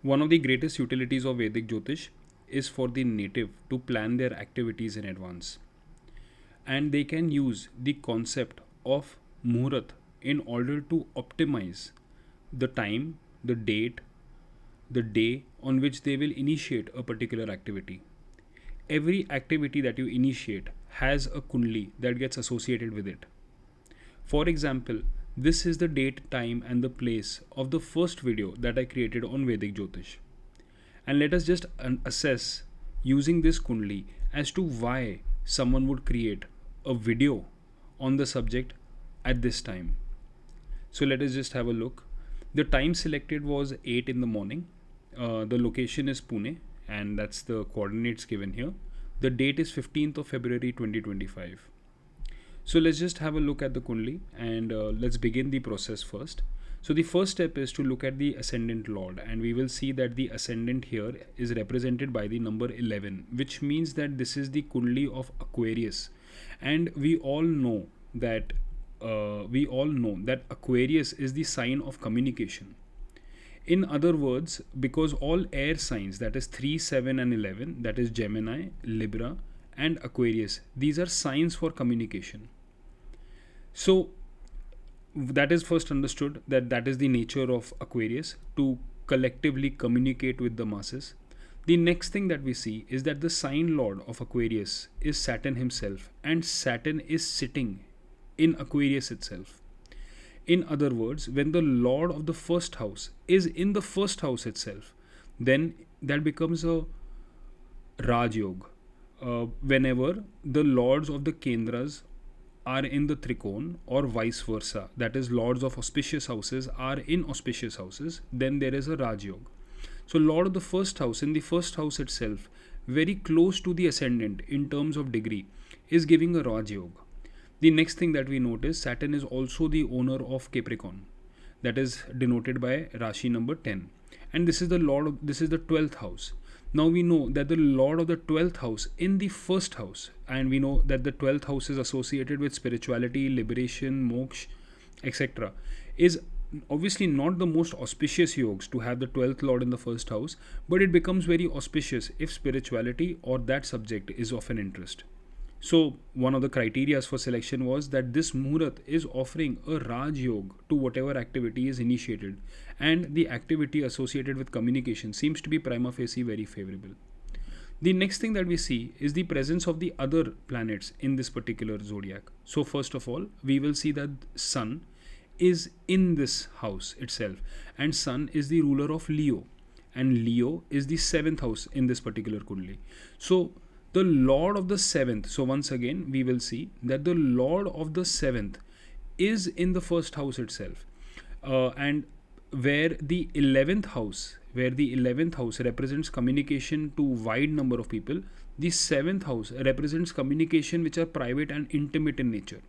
One of the greatest utilities of Vedic Jyotish is for the native to plan their activities in advance. And they can use the concept of Muhurat in order to optimize the time, the date, the day on which they will initiate a particular activity. Every activity that you initiate has a kundali that gets associated with it. For example, this is the date, time, and the place of the first video that I created on Vedic Jyotish. And let us just assess using this kundali as to why someone would create a video on the subject at this time. So let us just have a look. The time selected was 8 in the morning. The location is Pune, and that's the coordinates given here. The date is 15th of February 2025. So let's just have a look at the kundali, and let's begin the process first. So the first step is to look at the ascendant lord, and we will see that the ascendant here is represented by the number 11, which means that this is the kundali of Aquarius. And we all know that Aquarius is the sign of communication. In other words, because all air signs, that is 3, 7 and 11, that is Gemini, Libra and Aquarius, these are signs for communication. So that is first understood, that is the nature of Aquarius, to collectively communicate with the masses. The next thing that we see is that the sign lord of Aquarius is Saturn himself, and Saturn is sitting in Aquarius itself. In other words, when the lord of the first house is in the first house itself, then that becomes a Raj Yoga. Whenever the lords of the Kendras are in the Trikon, or vice versa, that is, lords of auspicious houses are in auspicious houses, then there is a Raj Yoga. So lord of the first house in the first house itself, very close to the ascendant in terms of degree, is giving a Raj Yoga. The next thing that we notice, Saturn is also the owner of Capricorn, that is denoted by Rashi number 10, and this is the 12th house. Now we know that the lord of the 12th house in the first house, and we know that the 12th house is associated with spirituality, liberation, moksha, etc., is obviously not the most auspicious yogs to have the 12th lord in the first house, but it becomes very auspicious if spirituality or that subject is of an interest. So one of the criteria for selection was that this Muhurat is offering a Raj Yoga to whatever activity is initiated, and the activity associated with communication seems to be prima facie very favorable. The next thing that we see is the presence of the other planets in this particular zodiac. So first of all, we will see that Sun is in this house itself, and Sun is the ruler of Leo, and Leo is the 7th house in this particular kundali. So the lord of the 7th, so once again we will see that the lord of the 7th is in the first house itself, and where the 11th house represents communication to wide number of people, the 7th house represents communication which are private and intimate in nature.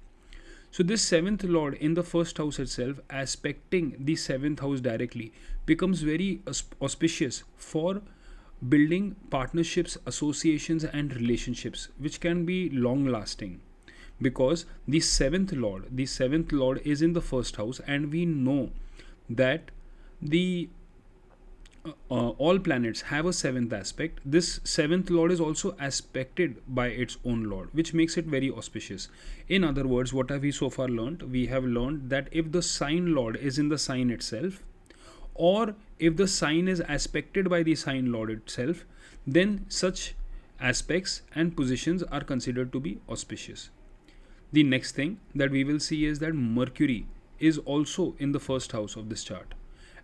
So this 7th lord in the first house itself, aspecting the 7th house directly, becomes very auspicious for building partnerships, associations and relationships which can be long lasting, because the 7th lord is in the first house, and we know that the all planets have a 7th aspect. This 7th lord is also aspected by its own lord, which makes it very auspicious. In other words, what have we so far learned? We have learned that if the sign lord is in the sign itself, or if the sign is aspected by the sign lord itself, then such aspects and positions are considered to be auspicious. The next thing that we will see is that Mercury is also in the first house of this chart,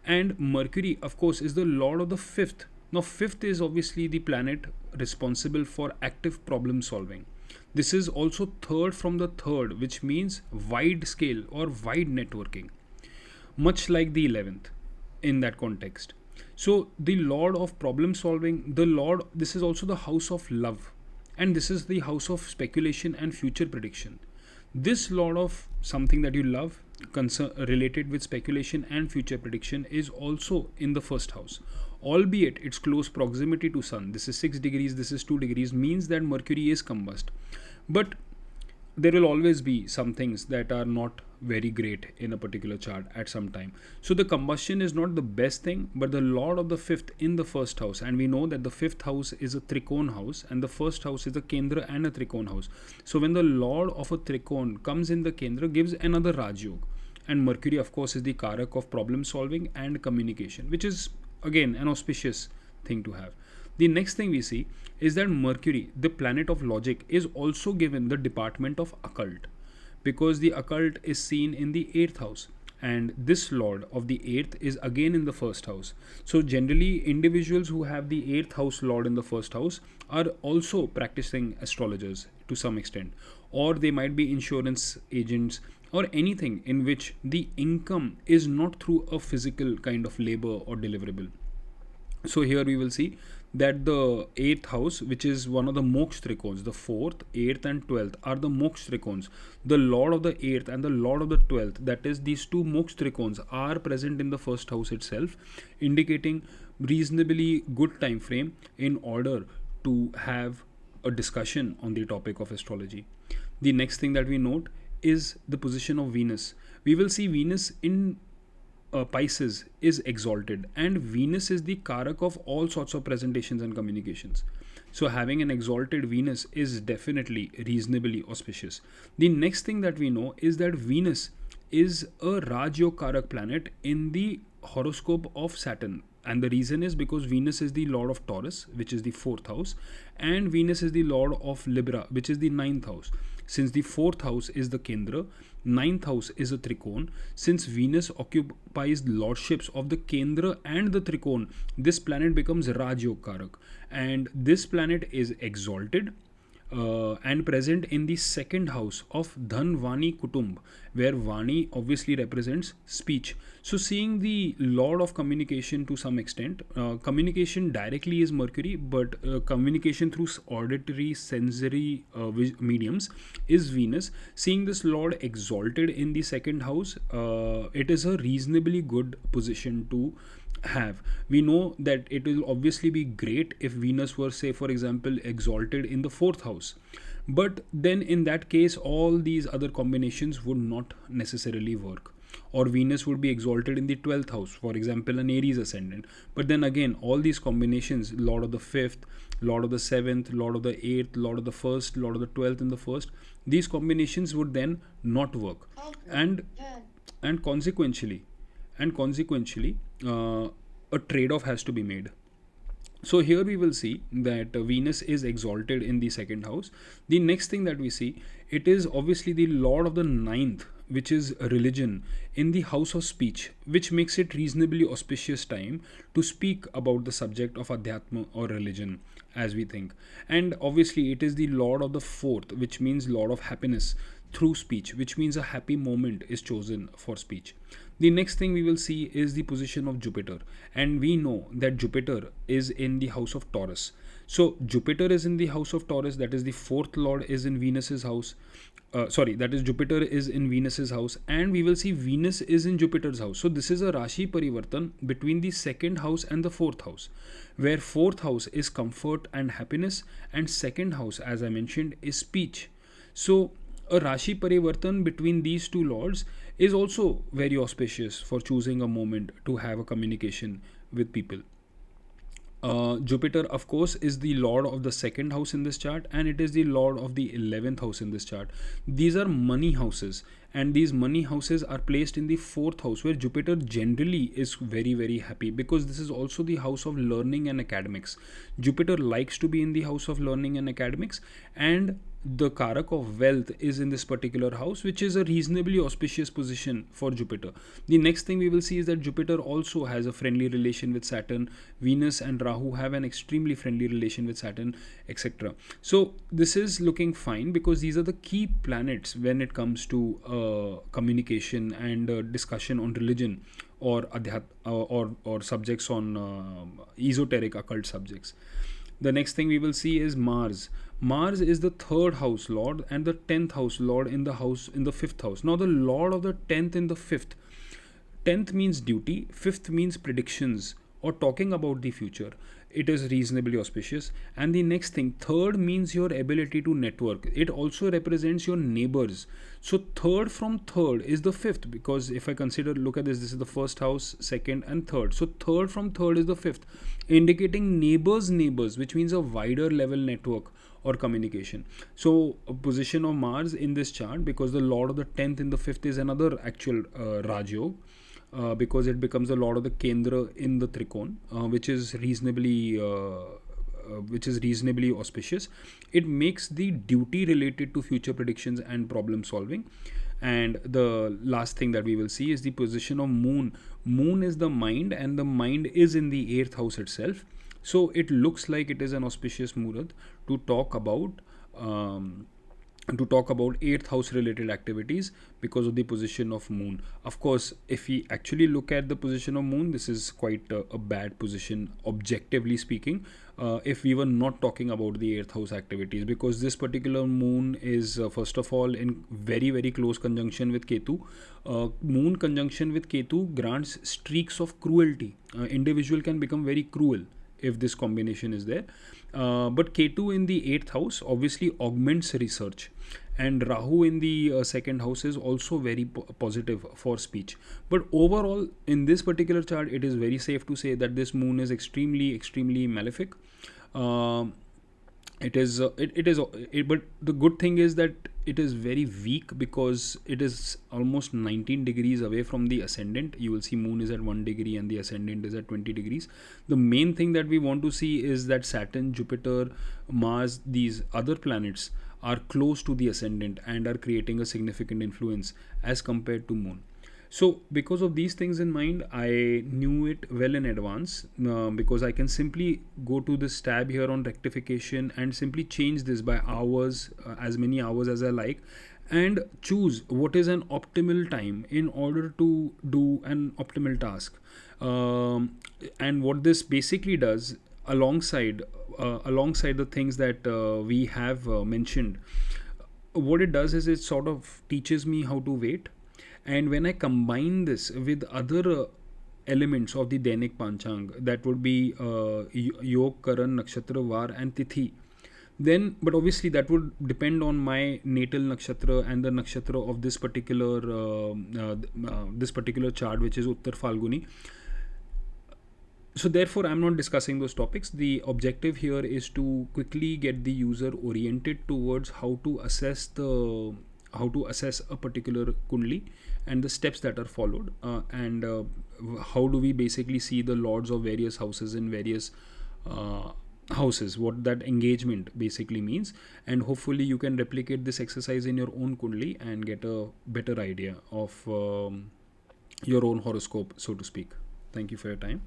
and Mercury of course is the lord of the 5th. Now 5th is obviously the planet responsible for active problem solving. This is also 3rd from the 3rd, which means wide scale or wide networking, much like the 11th in that context. So the lord of problem solving, this is also the house of love, and this is the house of speculation and future prediction. This lord of something that you love, related with speculation and future prediction, is also in the first house, albeit its close proximity to Sun, this is 6 degrees, this is 2 degrees, means that Mercury is combust. But there will always be some things that are not very great in a particular chart at some time. So the combustion is not the best thing, but the lord of the fifth in the first house, and we know that the fifth house is a trikon house and the first house is a kendra and a trikon house. So when the lord of a trikon comes in the kendra, gives another rajyog. And Mercury, of course, is the karak of problem solving and communication, which is again an auspicious thing to have. The next thing we see is that Mercury, the planet of logic, is also given the department of occult, because the occult is seen in the 8th house, and this lord of the 8th is again in the first house. So generally individuals who have the 8th house lord in the first house are also practicing astrologers to some extent, or they might be insurance agents, or anything in which the income is not through a physical kind of labor or deliverable. So here we will see that the 8th house, which is one of the moksha trikons, the 4th, 8th and 12th are the moksha trikons. The lord of the 8th and the lord of the 12th, that is these two moksha trikons, are present in the first house itself, indicating reasonably good time frame in order to have a discussion on the topic of astrology. The next thing that we note is the position of Venus. We will see Venus in Pisces is exalted, and Venus is the karak of all sorts of presentations and communications. So having an exalted Venus is definitely reasonably auspicious. The next thing that we know is that Venus is a Rajyog karak planet in the horoscope of Saturn. And the reason is because Venus is the lord of Taurus, which is the 4th house, and Venus is the lord of Libra, which is the 9th house. Since the 4th house is the Kendra, 9th house is a Trikon. Since Venus occupies lordships of the Kendra and the Trikon, this planet becomes Rajyog Karak. And this planet is exalted and present in the 2nd house of Dhan Vani Kutumb, where Vani obviously represents speech. So seeing the lord of communication to some extent, communication directly is Mercury, but communication through auditory sensory mediums is Venus. Seeing this lord exalted in the 2nd house, it is a reasonably good position to have. We know that it will obviously be great if Venus were, say for example, exalted in the 4th house, but then in that case all these other combinations would not necessarily work. Or Venus would be exalted in the 12th house, for example an Aries ascendant, but then again all these combinations, lord of the 5th, lord of the 7th, lord of the 8th, lord of the 1st, lord of the 12th in the 1st, these combinations would then not work. And consequentially a trade-off has to be made. So here we will see that Venus is exalted in the 2nd house. The next thing that we see, it is obviously the lord of the 9th, which is religion, in the house of speech, which makes it reasonably auspicious time to speak about the subject of Adhyatma or religion, as we think. And obviously it is the lord of the 4th, which means lord of happiness through speech, which means a happy moment is chosen for speech. The next thing we will see is the position of Jupiter, and we know that Jupiter is in the house of Taurus. So Jupiter is in the house of Taurus, that is the 4th lord is in Venus's house. That is Jupiter is in Venus's house, and we will see Venus is in Jupiter's house. So this is a Rashi Parivartan between the 2nd house and the 4th house, where 4th house is comfort and happiness, and 2nd house, as I mentioned, is speech. So a Rashi Parivartan between these two lords is also very auspicious for choosing a moment to have a communication with people. Jupiter, of course, is the lord of the 2nd house in this chart, and it is the lord of the 11th house in this chart. These are money houses, and these money houses are placed in the 4th house, where Jupiter generally is very, very happy, because this is also the house of learning and academics. Jupiter likes to be in the house of learning and academics, and the karak of wealth is in this particular house, which is a reasonably auspicious position for Jupiter. The next thing we will see is that Jupiter also has a friendly relation with Saturn. Venus and Rahu have an extremely friendly relation with Saturn, etc. So this is looking fine, because these are the key planets when it comes to communication and discussion on religion or or subjects on esoteric occult subjects. The next thing we will see is Mars. Mars is the 3rd house lord and the 10th house lord in the 5th house. Now the lord of the 10th in the 5th. 10th means duty, 5th means predictions or talking about the future, it is reasonably auspicious. And the next thing, third means your ability to network. It also represents your neighbors. So third from third is the fifth, because if I consider, look at this is the first house, second and third. So third from third is the fifth, indicating neighbors, which means a wider level network or communication. So a position of Mars in this chart, because the lord of the 10th in the 5th is another actual Rajyog, because it becomes the lord of the Kendra in the Trikon, which is reasonably auspicious. It makes the duty related to future predictions and problem solving. And the last thing that we will see is the position of Moon. Moon is the mind, and the mind is in the 8th house itself. So it looks like it is an auspicious Muhurat to talk about um, 8th house related activities because of the position of Moon. Of course, if we actually look at the position of Moon, this is quite a bad position objectively speaking, if we were not talking about the 8th house activities, because this particular Moon is first of all in very very close conjunction with Ketu. Moon conjunction with Ketu grants streaks of cruelty. Individual can become very cruel if this combination is there. But Ketu in the 8th house obviously augments research, and Rahu in the 2nd house is also very positive for speech. But overall, in this particular chart, it is very safe to say that this Moon is extremely malefic. It is but the good thing is that it is very weak, because it is almost 19 degrees away from the ascendant. You will see Moon is at 1 degree and the ascendant is at 20 degrees. The main thing that we want to see is that Saturn, Jupiter, Mars, these other planets are close to the ascendant and are creating a significant influence as compared to Moon. So because of these things in mind, I knew it well in advance, because I can simply go to this tab here on rectification and simply change this by hours, as many hours as I like, and choose what is an optimal time in order to do an optimal task. And what this basically does, alongside the things that we have mentioned, what it does is it sort of teaches me how to wait. And when I combine this with other elements of the Dainik Panchang, that would be Yog, Karan, Nakshatra, Var and Tithi, then, but obviously that would depend on my natal nakshatra and the nakshatra of this particular chart, which is Uttar Falguni. So therefore, I'm not discussing those topics. The objective here is to quickly get the user oriented towards how to assess a particular kundli and the steps that are followed, and how do we basically see the lords of various houses in various houses, what that engagement basically means. And hopefully you can replicate this exercise in your own kundli and get a better idea of your own horoscope, so to speak. Thank you for your time.